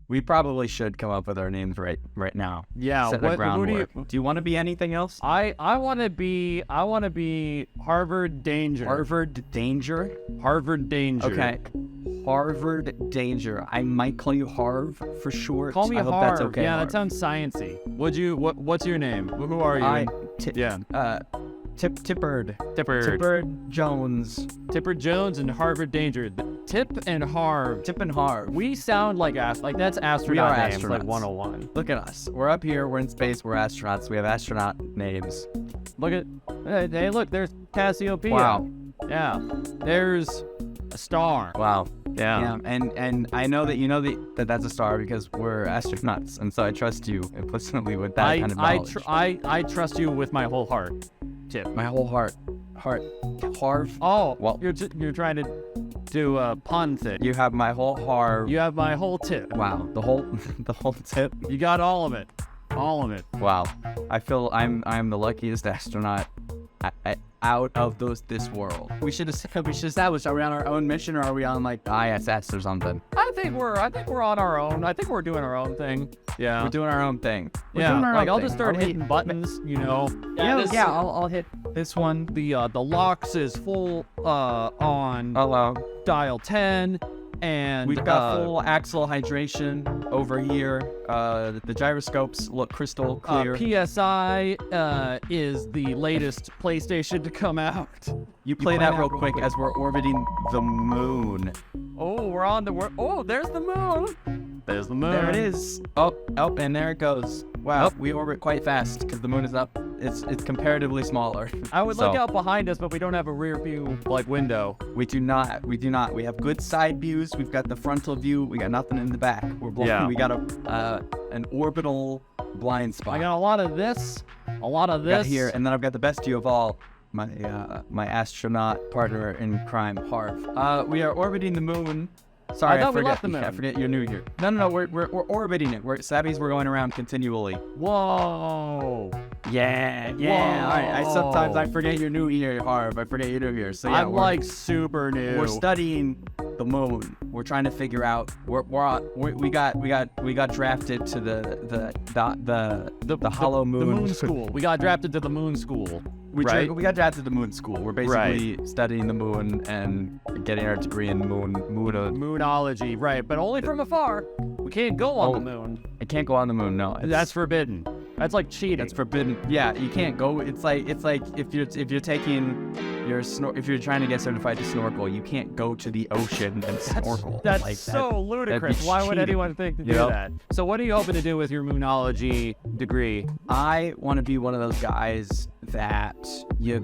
We probably should come up with our names right now. Yeah. Set the groundwork. Do you want to be anything else? I want to be Harvard Danger. Harvard Danger? Harvard Danger. Okay. Harvard Danger. I might call you Harv for short. Call me I hope Harv. that's okay. Yeah, Harv. that sounds sciencey. What's your name? Who are you? Tipper Jones. Tipper Jones and Harvard Danger. Tip and Harv. Tip and Harv. We sound like that's astronaut We are names, astronauts. like 101. Look at us. We're up here. We're in space. We're astronauts. We have astronaut names. Look at, hey, look, there's Cassiopeia. Wow. Yeah. There's a star. Wow. Yeah. And I know that you know that that's a star because we're astronauts, and so I trust you implicitly with that kind of knowledge. I trust you with my whole heart. Tip. My whole heart. Harv. Oh, well, you're trying to do a pun thing. You have my whole Harv. You have my whole tip. Wow, the whole tip. You got all of it. All of it. Wow. I feel I'm the luckiest astronaut out of this world. We should establish, are we on our own mission or are we on like ISS or something? I think we're on our own. I think we're doing our own thing. Yeah. We're doing our own thing. I'll just start hitting buttons, you know. Yeah, I'll hit this one. The LOX is full on Hello. dial 10. And we've got full axle hydration over here. The gyroscopes look crystal clear. PSI is the latest PlayStation to come out. You play that real quick as we're orbiting the moon. Oh, we're on the oh, there's the moon. There's the moon. There it is. Oh, and there it goes. Wow, we orbit quite fast because the moon is up. It's comparatively smaller. I would look out behind us, but we don't have a rear view window. We do not. We have good side views. We've got the frontal view. We got nothing in the back. We're blind. Yeah. We got an orbital blind spot. I got a lot of this. Got here, and then I've got the best view of all. My astronaut partner in crime, Harv. We are orbiting the moon. Sorry, I forget. We left the moon. I forget you're new here. No, we're orbiting it. We're going around continually. Whoa. Yeah. Whoa. All right. Sometimes I forget you're new here, Harv. I forget you're new here. So yeah, I'm like super new. We're studying the moon. We're trying to figure out. We got drafted to the hollow moon. The moon school. We got drafted to the moon school. We got drafted to the moon school. We're basically studying the moon and getting our degree in moonology, right? But only from afar. We can't go on the moon. I can't go on the moon. No, that's forbidden. That's like cheating. That's forbidden. Yeah, you can't go. It's like if you're taking if you're trying to get certified to snorkel, you can't go to the ocean and snorkel. That's like so ludicrous. Why would anyone think to do that? So what are you hoping to do with your moonology degree? I want to be one of those guys that you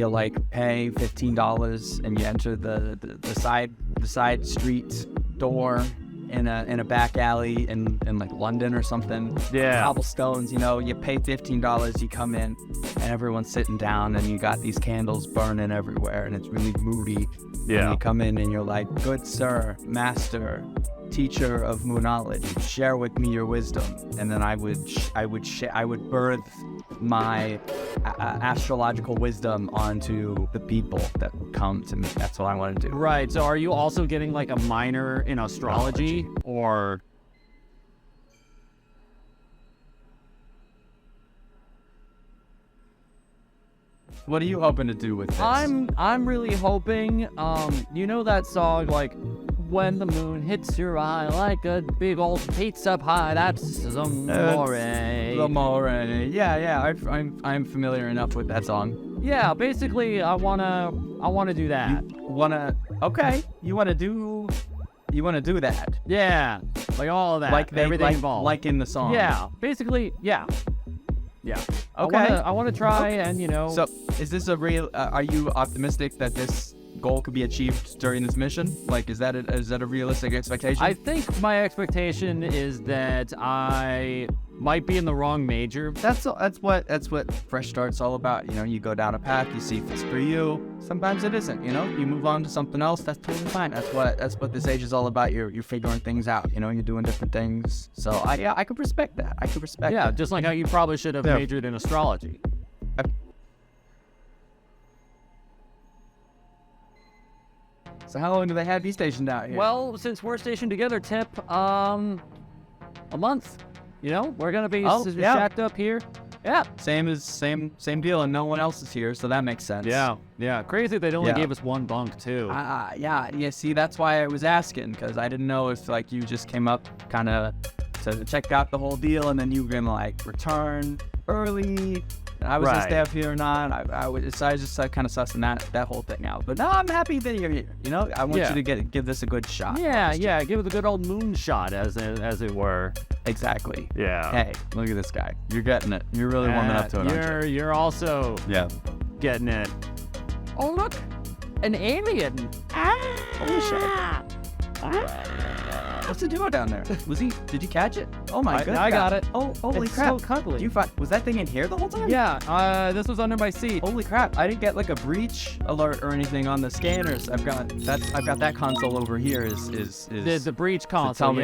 like pay $15 and you enter the side street door in a back alley in like London or something. Yeah. Cobblestones, you pay $15, you come in and everyone's sitting down and you got these candles burning everywhere and it's really moody. Yeah. And you come in and you're like, good sir, master, teacher of moonology, share with me your wisdom. And then I would birth my astrological wisdom onto the people that would come to me. That's what I want to do. Right. So are you also getting like a minor in astrology or? What are you hoping to do with this? I'm really hoping, you know that song, like, when the moon hits your eye like a big old pizza pie, that's L'amore. L'amore. Yeah, I'm familiar enough with that song. Yeah, basically, I wanna do that. You wanna do that? Yeah, like all of that, like everything involved. Like in the song. Yeah, basically, yeah. Okay. I want to try and, So, is this a real? Are you optimistic that this goal could be achieved during this mission? Like, is that a realistic expectation? I think my expectation is that I might be in the wrong major. That's what fresh start's all about. You go down a path, you see if it's for you. Sometimes it isn't. You move on to something else. That's totally fine. That's what this age is all about. You're figuring things out. You're doing different things. So I could respect that. Yeah, just like how you probably should have majored in astrology. So how long do they have you stationed out here? Well, since we're stationed together, Tip, a month. You know, we're gonna be yeah. shacked up here. Yeah. Same deal, and no one else is here, so that makes sense. Yeah. Crazy they only Yeah. gave us one bunk too. Yeah. See, that's why I was asking, because I didn't know if like you just came up kind of to check out the whole deal, and then you were gonna like return early. And I was gonna stay up here or not. I was just kind of sussing that whole thing out. But no, I'm happy that you're here. You know, I want you to give this a good shot. Yeah. Give it a good old moonshot, as it were. Exactly. Yeah. Hey, look at this guy. You're getting it. You're really warming up to it. Aren't you? You're also getting it. Oh look, an alien. Holy shit. What's it doing down there? Did you catch it? Oh my goodness. I got it. Oh, holy it's crap. so cuddly. Was that thing in here the whole time? Yeah, this was under my seat. Holy crap. I didn't get like a breach alert or anything on the scanners. I've got that console over here is the breach console,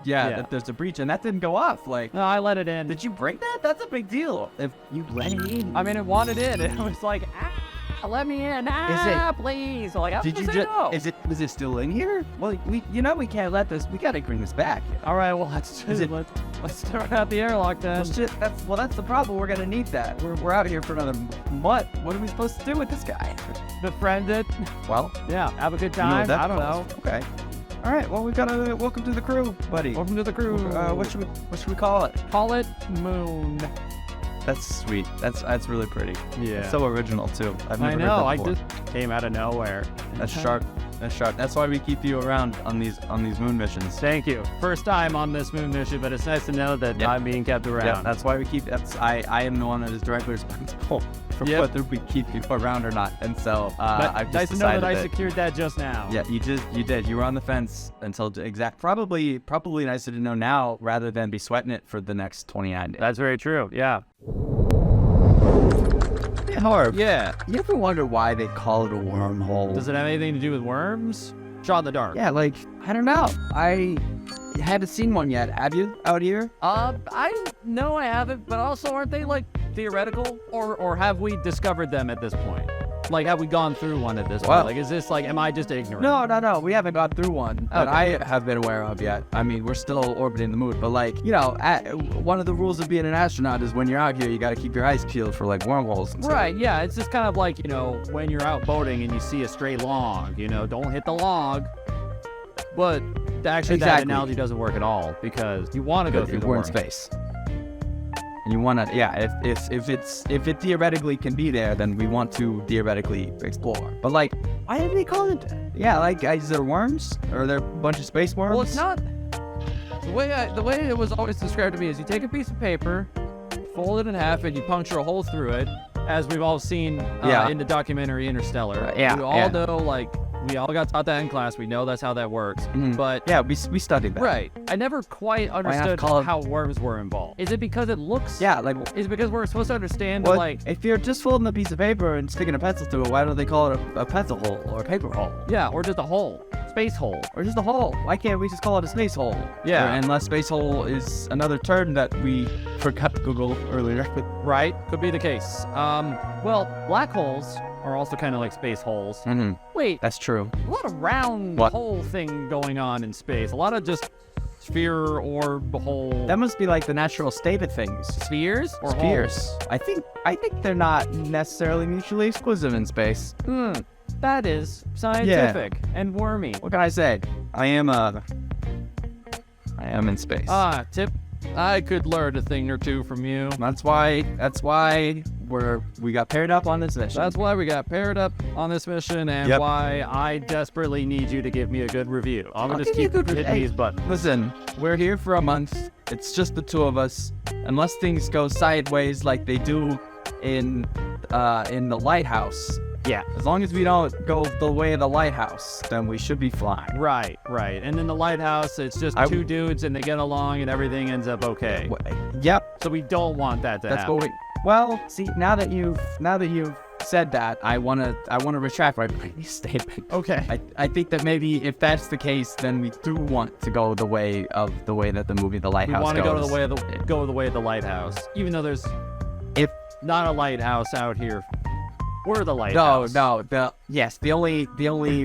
that there's a breach, and that didn't go off. Like, no, I let it in. Did you break that? That's a big deal. If you let it in. I mean, it wanted in. It was like, let me in. Please. Like, is it still in here? Well, we can't let this. We gotta bring this back. All right. Well, let's start out the airlock then. That's the problem. We're gonna need that. We're out here for another month. What are we supposed to do with this guy? Befriend it. Well, yeah. Have a good time. I don't know. Okay. All right. Well, we've got a welcome to the crew, buddy. Welcome to the crew. What should we call it? Call it Moon. That's sweet. That's really pretty. Yeah. It's so original too. I've never heard that before. I just came out of nowhere. That's sharp. That's why we keep you around on these moon missions. Thank you. First time on this moon mission, but it's nice to know that I'm being kept around. Yeah, that's why we keep. I am the one that is directly responsible for whether we keep you around or not. And so I've just nice to know decided that I secured that just now. Yeah, you did. You were on the fence until probably nicer to know now rather than be sweating it for the next 29 days. That's very true. Yeah. Harv. Yeah. You ever wonder why they call it a wormhole? Does it have anything to do with worms? Shot in the dark. Yeah, like, I don't know. I haven't seen one yet. Have you out here? I know I haven't, but also aren't they like theoretical? Or have we discovered them at this point? Like, have we gone through one at this point? Like, is this like, am I just ignorant? No. We haven't gone through one that I have been aware of yet. I mean, we're still orbiting the moon, but like, one of the rules of being an astronaut is when you're out here, you got to keep your eyes peeled for like wormholes and stuff. Right, yeah. It's just kind of like, when you're out boating and you see a stray log, don't hit the log. But actually, that analogy doesn't work at all because you want to go through the worm. We're in space. And you want to, if it theoretically can be there, then we want to theoretically explore. But like, why did they call it? Yeah, like, is there worms? Or are there a bunch of space worms? Well, it's not. The way it was always described to me is you take a piece of paper, fold it in half, and you puncture a hole through it, as we've all seen in the documentary Interstellar. We all know, like, we all got taught that in class. We know that's how that works. Mm-hmm. But yeah, we studied that. Right. I never quite understood how worms were involved. Is it because it looks? Yeah, like. Is it because we're supposed to understand like? If you're just folding a piece of paper and sticking a pencil through it, why don't they call it a pencil hole or a paper hole? Yeah, or just a hole, space hole, or just a hole. Why can't we just call it a space hole? Yeah. Unless space hole is another term that we forgot to Google earlier. Right. Could be the case. Well, black holes are also kind of like space holes. Mm-hmm. Wait. That's true. A lot of round hole thing going on in space. A lot of just sphere, orb, hole. That must be like the natural state of things. Spheres or spheres? Holes? I think they're not necessarily mutually exclusive in space. That is scientific and wormy. What can I say? I am in space. Tip. I could learn a thing or two from you. That's why we got paired up on this mission. That's why we got paired up on this mission, and why I desperately need you to give me a good review. I'm gonna just keep hitting these buttons. Listen, we're here for a month. It's just the two of us. Unless things go sideways like they do in the lighthouse. Yeah. As long as we don't go the way of the lighthouse, then we should be flying. Right. And in the lighthouse, it's just two dudes and they get along and everything ends up okay. Yep. So we don't want that to happen. Well, see, now that you've said that, I wanna retract my previous statement. Okay. I think that maybe if that's the case, then we do want to go the way that the movie The Lighthouse goes. We want to go the way of the lighthouse, even though there's not a lighthouse out here. We're the lighthouse. No. The only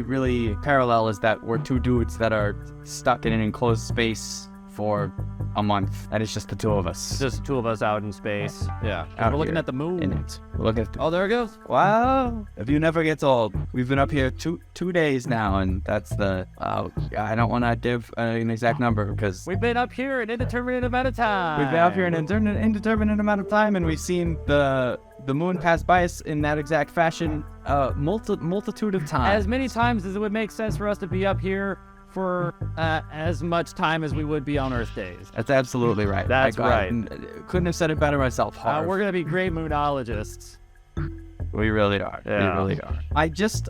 really parallel is that we're two dudes that are stuck in an enclosed space for a month, and it's just the two of us. Just the two of us out in space. Yeah. We're looking at the moon. We're looking at oh, there it goes. Wow. The view never gets old. We've been up here two days now, and that's the... I don't want to give an exact number because... We've been up here an indeterminate amount of time. We've been up here an indeterminate amount of time, and we've seen the moon pass by us in that exact fashion multitude of times. As many times as it would make sense for us to be up here for as much time as we would be on Earth days. That's absolutely right. That's right. Couldn't have said it better myself. We're going to be great moonologists. We really are. Yeah. We really are.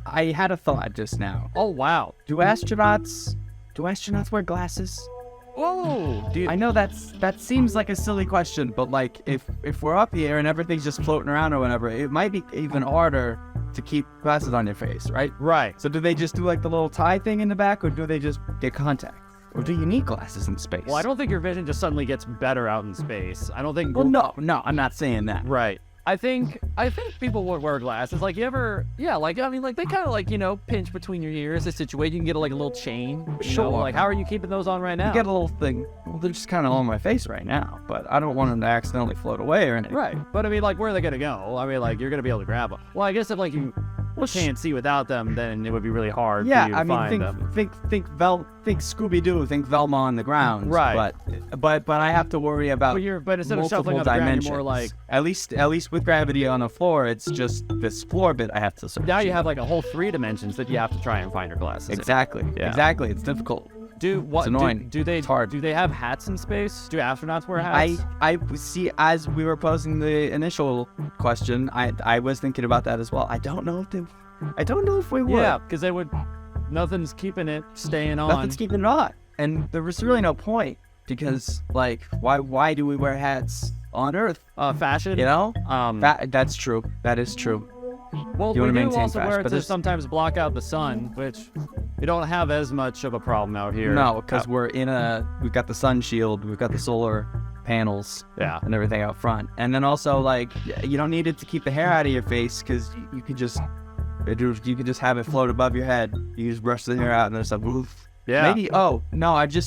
I had a thought just now. Oh, wow. Do astronauts wear glasses? Whoa, dude. I know that seems like a silly question, but like if we're up here and everything's just floating around or whatever, it might be even harder to keep glasses on your face, right? Right. So do they just do like the little tie thing in the back, or do they just get contact? Or do you need glasses in space? Well, I don't think your vision just suddenly gets better out in space. I don't think... Well, no, I'm not saying that. Right. I think people would wear glasses. Like, you ever... Yeah, like, I mean, like, they kind of, like, pinch between your ears. A situation, you can get, like, a little chain. Sure. Like, how are you keeping those on right now? You get a little thing. Well, they're just kind of on my face right now, but I don't want them to accidentally float away or anything. Right. But, I mean, like, where are they going to go? I mean, like, you're going to be able to grab them. Well, I guess if, like, you can't see without them, then it would be really hard for you to find them. Think Scooby-Doo, think Velma on the ground. Right. But I have to worry about but instead of shuffling on the ground, you're more like... At least with gravity on the floor, it's just this floor bit I have to search. Now you have like a whole 3 dimensions that you have to try and find your glasses Exactly. in. Yeah. Exactly. It's difficult. It's annoying. It's hard. Do they have hats in space? Do astronauts wear hats? I see, as we were posing the initial question, I was thinking about that as well. I don't know if we would. Yeah, because they would. Nothing's keeping it staying on. Nothing's keeping it on. And there was really no point because, like, why do we wear hats on Earth? Fashion. You know? That's true. That is true. Well, we do also wear it to sometimes block out the sun, which we don't have as much of a problem out here. No, because we've got the sun shield, we've got the solar panels, and everything out front. And then also, like, you don't need it to keep the hair out of your face because you could just have it float above your head. You just brush the hair out and there's a woof. Yeah. Maybe.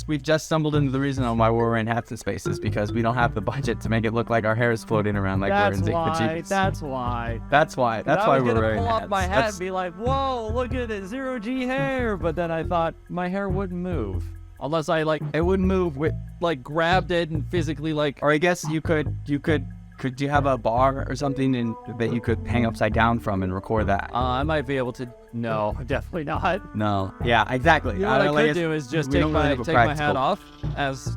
We've just stumbled into the reason on why we're wearing hats in spaces because we don't have the budget to make it look like our hair is floating around like we're in Zinc. That's why. That's why we're wearing hats. I was gonna pull off my hat and be like, "Whoa, look at it, 0G hair!" But then I thought my hair wouldn't move unless I it wouldn't move with grabbed it and physically Or I guess you could. Could you have a bar or something that you could hang upside down from and record that? I might be able to. No, definitely not. No. Yeah, exactly. You know what I could do is just take my hat off, as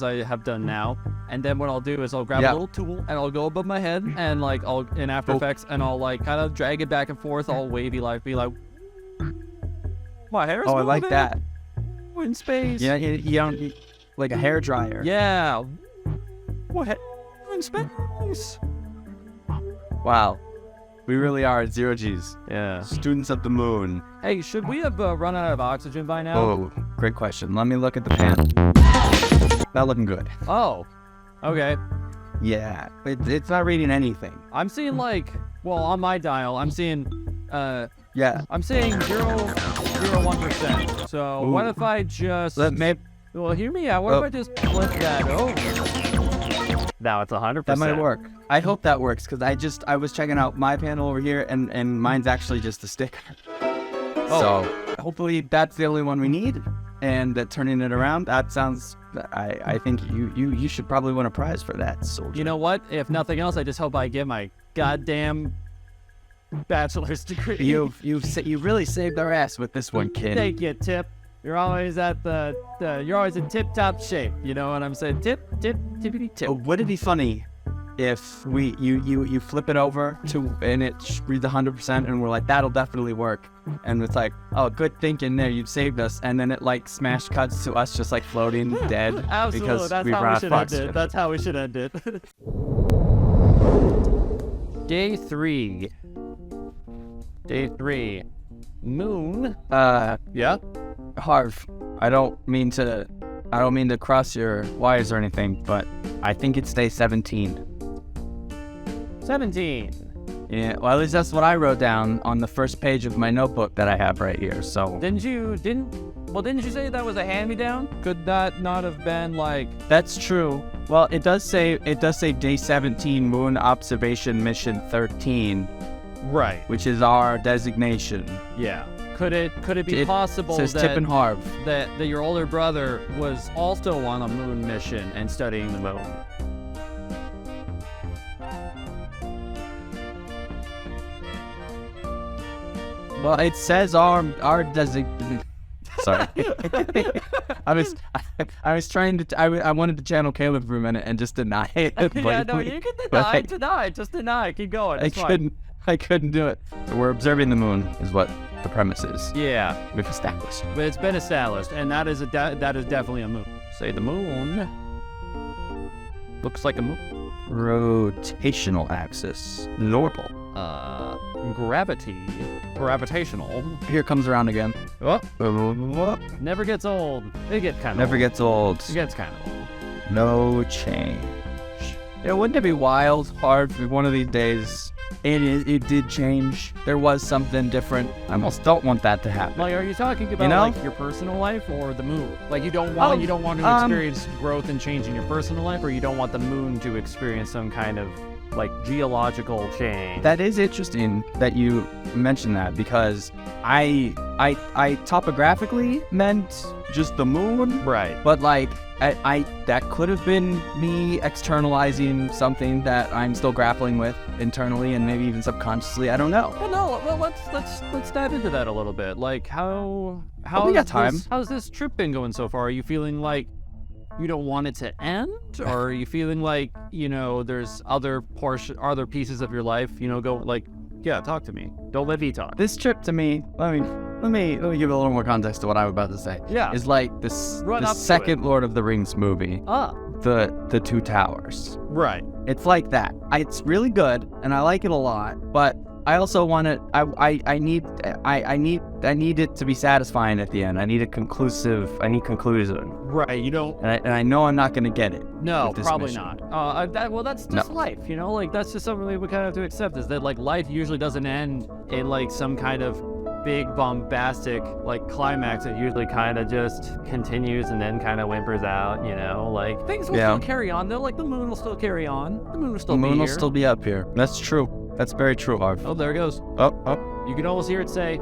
I have done now, and then what I'll do is I'll grab a little tool and I'll go above my head and I'll in After Effects and I'll kind of drag it back and forth, all wavy be like, my hair's moving. I like that. We're in space. Yeah, you don't like a hair dryer. Yeah. What? In space. Wow, we really are 0Gs. Yeah. Students of the moon. Hey, should we have run out of oxygen by now? Oh, great question. Let me look at the pan. Not looking good. Oh, okay. Yeah, it's not reading anything. I'm seeing on my dial, I'm seeing, I'm seeing 0.01%. So what if I just... Well, hear me out. What if I just flip that over? Now it's 100%. That might work. I hope that works because I was checking out my panel over here and mine's actually just a sticker. So hopefully that's the only one we need. And turning it around, that sounds. I think you should probably win a prize for that, soldier. You know what? If nothing else, I just hope I get my goddamn bachelor's degree. You really saved our ass with this one, kid. Thank you, Tip. You're always you're always in tip-top shape. You know what I'm saying? Tippity tip. Would it be funny if you flip it over and it reads 100% and we're like, that'll definitely work. And it's like, oh, good thinking there. You've saved us. And then it smash cuts to us just floating dead. Absolutely. That's how we should end it. That's how we should end it. Day 3. Moon. Yeah? Harv, I don't mean to cross your wires or anything, but I think it's day 17. 17. Yeah, well, at least that's what I wrote down on the first page of my notebook that I have right here. So didn't Well, didn't you say that was a hand-me-down? Could that not have been like... That's true. Well, it does say day 17, moon observation mission 13. Right. Which is our designation. Yeah. Could it be possible says Tip and Harv. that your older brother was also on a moon mission and studying the moon? Well, it says our designation. Sorry. I was trying to I wanted to channel Caleb for a minute and just deny it. Yeah, no, you can deny, just deny. Keep going. I couldn't do it. We're observing the moon is what the premise is. Yeah. We've established. But it's been established, and that is definitely a moon. Say the moon looks like a moon. Rotational axis. Normal. Gravitational. Here it comes around again. Oh. Never gets old. It gets kind of Never gets old. It gets kind of old. No change. Yeah, wouldn't it be wild, hard for one of these days? It did change. There was something different. I almost don't want that to happen. Like, are you talking about like your personal life or the moon? Like you don't want to experience growth and change in your personal life, or you don't want the moon to experience some kind of like geological change? That is interesting that you mentioned that, because I topographically meant just the moon. Right. But like I that could have been me externalizing something that I'm still grappling with internally and maybe even subconsciously. I don't know. Well, no. Well, let's dive into that a little bit. Like how we got time. How's this trip been going so far? Are you feeling like you don't want it to end, or are you feeling like there's other pieces of your life go like, yeah, talk to me, don't let me talk. This trip to me, let me give a little more context to what I'm about to say. Yeah, is like the second Lord of the Rings movie. The Two Towers. Right. It's like that. It's really good and I like it a lot, but I also want it. I need it to be satisfying at the end. I need conclusion. Right. You don't. And I know I'm not going to get it. No, probably mission. not. That's just life. Like that's just something we kind of have to accept. Is that like life usually doesn't end in like some kind of big bombastic like climax. It usually kind of just continues and then kind of whimpers out. Like things will still carry on though. Like the moon will still carry on. The moon will still be here. The moon will still be up here. That's true. That's very true, Harv. Oh, there it goes. Oh. You can almost hear it say,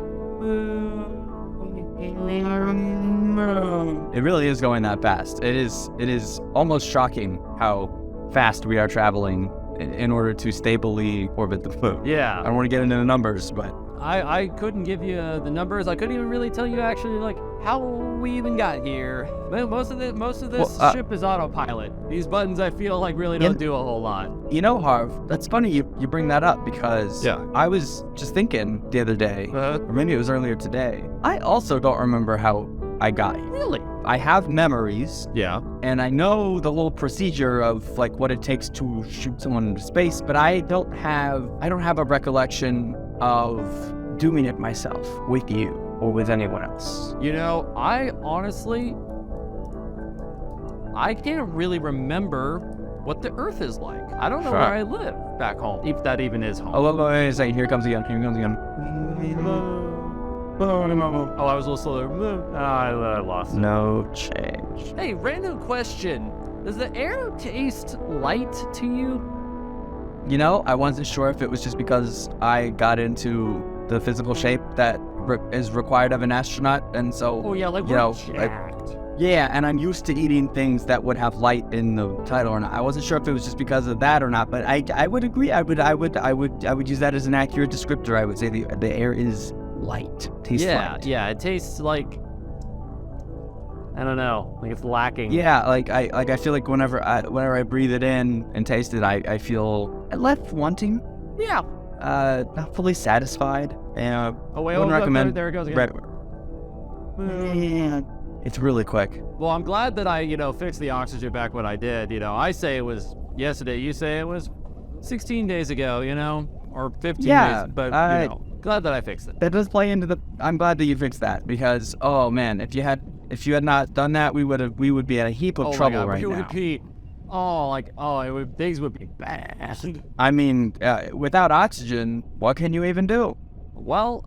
It really is going that fast. It is almost shocking how fast we are traveling in order to stably orbit the moon. Yeah. I don't want to get into the numbers, but I couldn't give you the numbers. I couldn't even really tell you actually like how we even got here. Most of this ship is autopilot. These buttons I feel like really don't do a whole lot. Harv, that's funny you bring that up, because I was just thinking the other day, or maybe it was earlier today. I also don't remember how I got here. Really? I have memories. Yeah. And I know the whole procedure of like what it takes to shoot someone into space, but I don't have a recollection of doing it myself with you or with anyone else. I honestly can't really remember what the Earth is like. I don't know where I live back home, if that even is home. Oh, wait a second. Here it comes again. Oh, I was a little slower. I lost it. No change. Hey, random question. Does the air taste light to you? I wasn't sure if it was just because I got into the physical shape that is required of an astronaut, and so we're jacked. And I'm used to eating things that would have light in the title or not. I wasn't sure if it was just because of that or not, but I would agree. I would use that as an accurate descriptor. I would say the air is light. Tastes light. Yeah, it tastes like, I don't know, like it's lacking. Yeah, I feel like whenever I breathe it in and taste it, I feel left wanting. Yeah. Not fully satisfied. Wouldn't recommend. There it goes again. Man, it's really quick. Well, I'm glad that I, fixed the oxygen back when I did. I say it was yesterday. You say it was 16 days ago. Or 15 days. But glad that I fixed it. That does play into I'm glad that you fixed that, because oh man, if you had not done that, we would be in a heap of trouble right now. Things would be bad. I mean, without oxygen, what can you even do? Well,